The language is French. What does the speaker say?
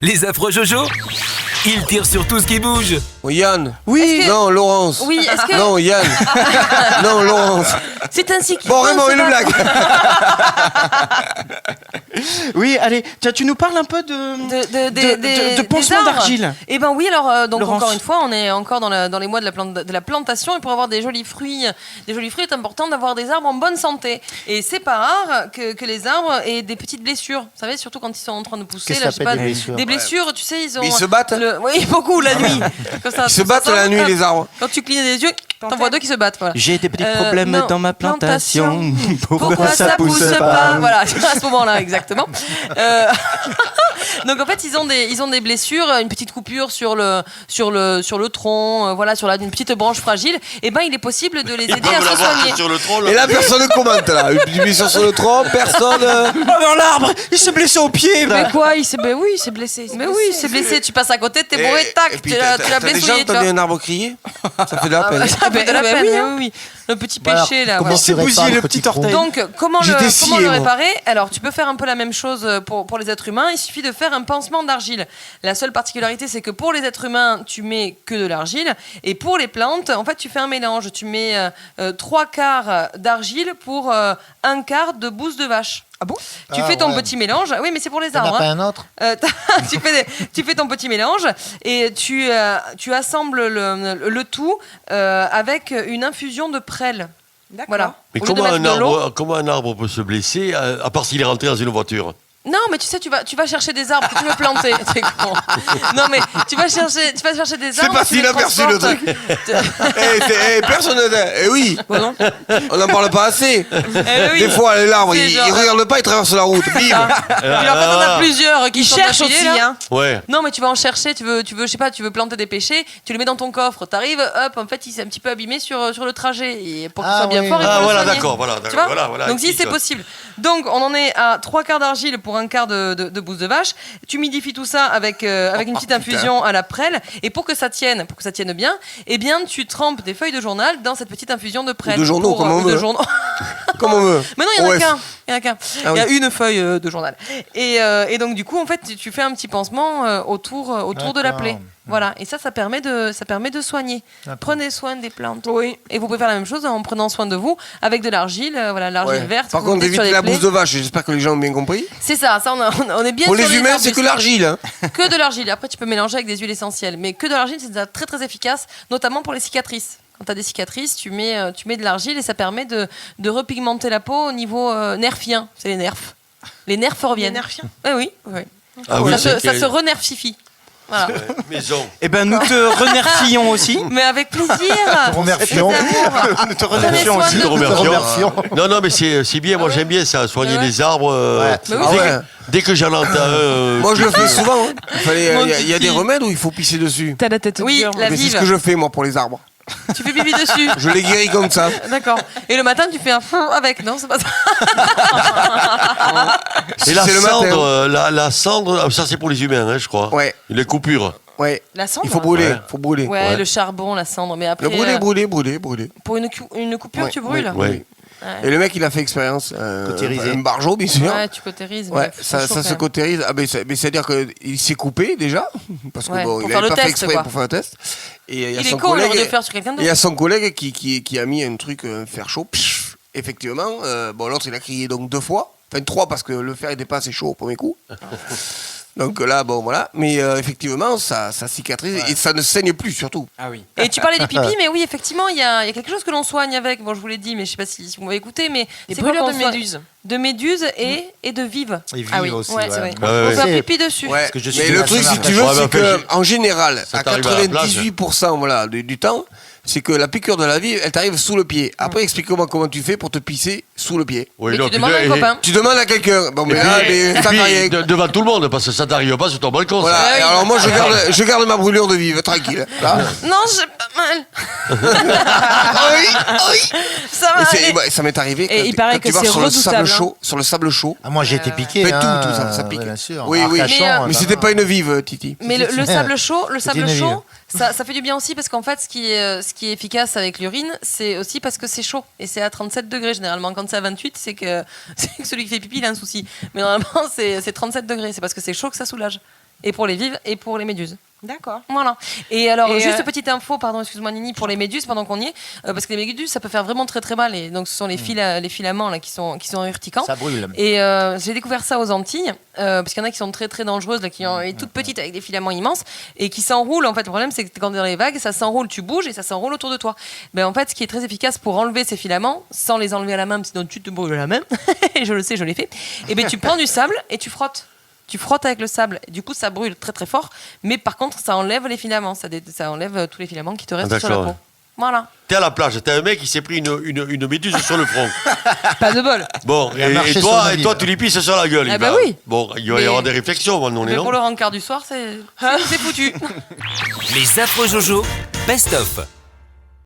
Les affreux Jojo, ils tirent sur tout ce qui bouge. Oh, Yann. Oui. Non, Laurence. Oui, est-ce que... Non, Yann. Non, Laurence. C'est ainsi qu'il Bon, faut vraiment, se une battre. blague. Oui, allez, tiens, tu nous parles un peu de des pansement arbres. d'argile. Eh ben oui, alors donc Laurence. encore une fois, on est encore dans les mois de la plantation, et pour avoir des jolis fruits, il est important d'avoir des arbres en bonne santé. Et c'est pas rare que les arbres aient des petites blessures. Vous savez, surtout quand ils sont en train de pousser, Qu'est-ce là, que ça s'appelle, des blessures des blessures, tu sais, ils ont. Mais ils se battent. Oui, beaucoup la nuit. Comme ça, Ils se battent la nuit, les arbres. Quand tu clignes des yeux, t'en vois deux qui se battent. Voilà. J'ai des petits Euh, problèmes non, dans ma plantation. Pourquoi ça pousse pas Voilà, à ce moment-là, exactement. Donc en fait, ils ont des blessures, une petite coupure sur le tronc, voilà, sur une petite branche fragile. Et ben, il est possible de les aider à se soigner. Sur le tronc, là. Et là, personne ne commente, là. Une blessure sur le tronc, personne. Oh, dans l'arbre, il s'est blessé au pied. Mais quoi il s'est blessé. Mais oui, il s'est blessé. Tu passes à côté, t'es bourré, Et tac, puis, tu l'as t'as déjà blessouillé. entendu un arbre crier? Ça fait de la peine. Ça fait de la peine, oui. Le petit péché, là. Comment voilà. tu répares bousillé le le petit petit orteil. tronc? Donc, comment J'étais le scié, moi. réparer? Alors, tu peux faire un peu la même chose pour les êtres humains. Il suffit de faire un pansement d'argile. La seule particularité, c'est que pour les êtres humains, tu mets que de l'argile. Et pour les plantes, en fait, tu fais un mélange. Tu mets 3/4 d'argile pour 1/4 de bouse de vache. Ah bon? Tu fais ton petit mélange. Oui, mais c'est pour les T'en as arbres. pas hein. un autre? Tu fais ton petit mélange et tu assembles le tout avec une infusion de prêle. Voilà. Mais Au lieu de mettre de l'eau- comment un arbre peut se blesser, à part s'il est rentré dans une voiture? Non, mais tu sais, tu vas chercher des arbres que tu veux planter. T'es con. Non, mais tu vas chercher des C'est arbres. pas tu si les inaperçu, le transportes. truc. Personne ne. Oui. Bon, non. On n'en parle pas assez. Oui. Des fois, l'arbre, C'est il genre- regarde pas, il traverse la route. Bim. Puis en fait, on a plusieurs qui sont cherchent d'affilée, aussi, là. hein. Ouais. Non, mais tu vas en chercher, tu veux, je sais pas, tu veux planter des pêchers, tu les mets dans ton coffre, t'arrives, hop, en fait, il s'est un petit peu abîmé sur le trajet. Et pour qu'il soit bien oui. fort, il faut Ah, le voilà, soigner. d'accord, voilà. Tu vois voilà. Donc si c'est possible. Donc on en est à 3/4 d'argile pour 1/4 de bouse de vache. Tu humidifies tout ça avec une petite infusion à la prêle. Et pour que ça tienne bien, eh bien tu trempes des feuilles de journal dans cette petite infusion de prêle. Ou de journaux, comme on ou de veut. journaux. Comme on veut. Mais non, il y en a OF. qu'un. Il y en a qu'un. Ah Il y a oui. une feuille de journal. Et donc du coup, en fait, tu fais un petit pansement autour de la plaie. Voilà. Et ça permet de soigner. Prenez soin des plantes. Oui. Et vous pouvez faire la même chose en prenant soin de vous avec de l'argile, l'argile Ouais. verte. Par vous contre, mettez sur évitez les la plaies. bouse de vache. J'espère que les gens ont bien compris. C'est ça, on est bien Pour sur les humains, arbres, c'est que l'argile. Hein. que de l'argile. Après, tu peux mélanger avec des huiles essentielles. Mais que de l'argile, c'est déjà très très efficace, notamment pour les cicatrices. Quand tu as des cicatrices, tu mets de l'argile et ça permet de repigmenter la peau au niveau nerfien. C'est les nerfs. Les nerfs reviennent. Les nerfiens. Oui. Ah oui, ça c'est se renerfifie. Voilà. Maison. Eh ben, nous te remercions aussi. Mais avec plaisir. Remercions. Nous te Prenez remercions soin aussi. de Te vous. remercions. Non, mais c'est bien. Moi, j'aime bien ça, soigner Ah ouais. les arbres. Mais oui. Ah ouais. Dès que j'en entends. Moi, je le fais souvent. Hein. Mon Il y a des petit. remèdes où il faut pisser dessus. T'as la tête Oui, dure. la Mais c'est ce vive. que je fais, moi, pour les arbres. Tu fais pipi dessus. Je les guéris comme ça. D'accord. Et le matin, tu fais un fou avec. Non, c'est pas ça. Et la C'est le cendre, matin. la cendre, ça c'est pour les humains, hein, je crois. Ouais. Les coupures. Ouais. La cendre. Il faut brûler. Ouais. Faut brûler. Ouais, Ouais. le charbon, la cendre. Mais après, Brûler. pour une coupure, Ouais, tu brûles. oui, Ouais. oui. Et le mec, il a fait expérience. Cautérisé. Un bargeau, bien sûr. Ouais, tu cautérises. Ouais, mais faut ça chaud, se quand même. cautérise. Ah, mais c'est-à-dire qu'il s'est coupé déjà, parce que Ouais, bon, pour il faire avait le pas fait test, exprès quoi. pour faire le test. Et Il est con, il aurait dû le faire sur quelqu'un il d'autre. y a son collègue qui a mis un truc fer chaud. Pff, effectivement, bon, l'autre il a crié donc 2 fois, enfin 3 parce que le fer n'était pas assez chaud au premier coup. Donc là, bon voilà, mais effectivement, ça cicatrise et ça ne saigne plus surtout. Ah oui. Et tu parlais du pipi, mais oui, effectivement, il y a quelque chose que l'on soigne avec. Bon, je vous l'ai dit, mais je sais pas si vous m'avez écouté, mais Des c'est quoi brûlures qu'on de soigne méduses. De méduses et de vives. Et vive Ah oui, aussi. ouais, c'est vrai. Ouais, ouais, On ouais. fait un pipi dessus. Ouais, que je suis mais de le la truc, si Samaritaine. tu veux, Ouais, c'est mais que enfin, en général, ça à t'arrive à la plage. 98% voilà, du temps, c'est que la piqûre de la vie, elle t'arrive sous le pied. Après, explique-moi comment tu fais pour te pisser sous le pied. Oui, Mais non, tu demandes à un et- copain. Tu demandes à quelqu'un. Bon, et mais puis- là, et mais ça puis, t'arrive. devant tout le monde, parce que ça t'arrive pas sur ton balcon. Voilà, ça. et alors moi je garde ma brûlure de vive, tranquille. Là. Non, j'ai pas mal. Oui. Ça va Et aller. ouais, ça m'est arrivé Et il paraît quand tu que vas c'est sur le sable redoutable, chaud, sur le sable chaud. Ah, moi j'ai été piqué. Fais hein, tout ça pique. Bien sûr. Oui, oui. Arcachon, Mais c'était pas une vive, Titi. Mais le sable chaud, C'était une vie. ça fait du bien aussi parce qu'en fait, ce qui est efficace avec l'urine, c'est aussi parce que c'est chaud et c'est à 37 degrés généralement. Quand c'est à 28, c'est que celui qui fait pipi il a un souci. Mais normalement, c'est 37 degrés. C'est parce que c'est chaud que ça soulage. Et pour les vives et pour les méduses. D'accord. Voilà. Et alors, Et, juste petite info, pardon, excuse-moi Nini, pour les méduses, pendant qu'on y est, parce que les méduses, ça peut faire vraiment très très mal. Et donc, ce sont les filaments là, qui sont urticants. Ça brûle. Et j'ai découvert ça aux Antilles, parce qu'il y en a qui sont très très dangereuses, là, qui ont toutes petites avec des filaments immenses et qui s'enroulent. En fait, le problème, c'est que quand dans les vagues, ça s'enroule, tu bouges et ça s'enroule autour de toi. Ben, en fait, ce qui est très efficace pour enlever ces filaments, sans les enlever à la main, sinon tu te brûles la main, et je le sais, je l'ai fait, et ben tu prends du sable et tu frottes. Tu frottes avec le sable, du coup ça brûle très très fort, mais par contre ça enlève les filaments, ça enlève tous les filaments qui te restent sur la d'accord. peau. Voilà. T'es à la plage, t'as un mec qui s'est pris une méduse sur le front. Pas de bol. Bon, Il a marché et sur toi, ma et vie, toi là. tu lui pisses sur la gueule. Eh il ben va- oui. Bon, il va y Mais- avoir des réflexions, maintenant, Mais non pour le rencard du soir, c'est foutu. Les affreux Jojo, best-of.